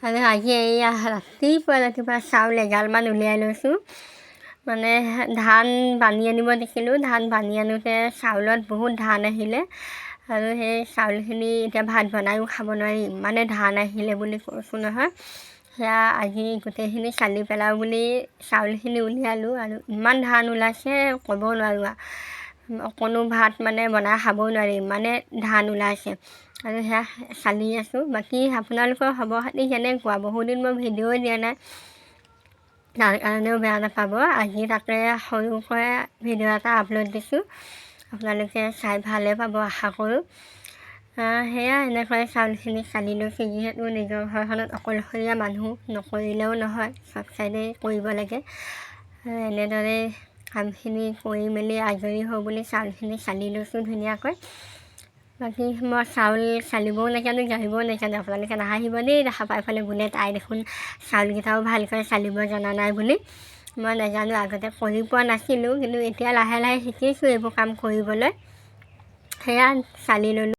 আৰু আজি এইয়া ৰাতিপুৱা চাউল এগালমান উলিয়াই লৈছোঁ। মানে ধান বানি আনিব দিছিলোঁ, ধান বানি আনোতে চাউলত বহুত ধান আহিলে আৰু সেই চাউলখিনি এতিয়া ভাত বনায়ো খাব নোৱাৰি, ইমানে ধান আহিলে বুলি কৈছোঁ নহয়। সেয়া আজি গোটেইখিনি চালি পেলাওঁ বুলি চাউলখিনি উলিয়ালোঁ আৰু ইমান ধান ওলাইছে ক'ব নোৱাৰোঁ আৰু অকণো ভাত মানে বনাই খাবও নোৱাৰি, ইমানে ধান ওলাইছে আৰু সেয়া চালি আছোঁ। বাকী আপোনালোকৰ খবৰ খাতি কেনেকুৱা? বহুদিন মই ভিডিঅ'ই দিয়া নাই, তাৰ কাৰণেও বেয়া নাপাব। আজি তাতে সৰুকৈ ভিডিঅ' এটা আপলোড দিছোঁ, আপোনালোকে চাই ভালে পাব আশা কৰোঁ। সেয়া এনেকৈ চাউলখিনি চালি লৈছোঁ, যিহেতু নিজৰ ঘৰখনত অকলশৰীয়া মানুহ, নকৰিলেও নহয়, চব চাইডেই কৰিব লাগে। এনেদৰে কামখিনি কৰি মেলি আজৰি হওঁ বুলি চাউলখিনি চালি লৈছোঁ ধুনীয়াকৈ। বাকী মই চাউল চালিবও নাজানো, জাৰিবও নাজানো, আপোনালোকে নাহাঁহিব দেই দেখা পাই পেলাই বোলে তাই দেখোন চাউলকেইটাও ভালকৈ চালিব জনা নাই বুলি। মই নাজানো, আগতে কৰি পোৱা নাছিলোঁ, কিন্তু এতিয়া লাহে লাহে শিকিছোঁ এইবোৰ কাম কৰিবলৈ। সেয়া চালি ল'লোঁ।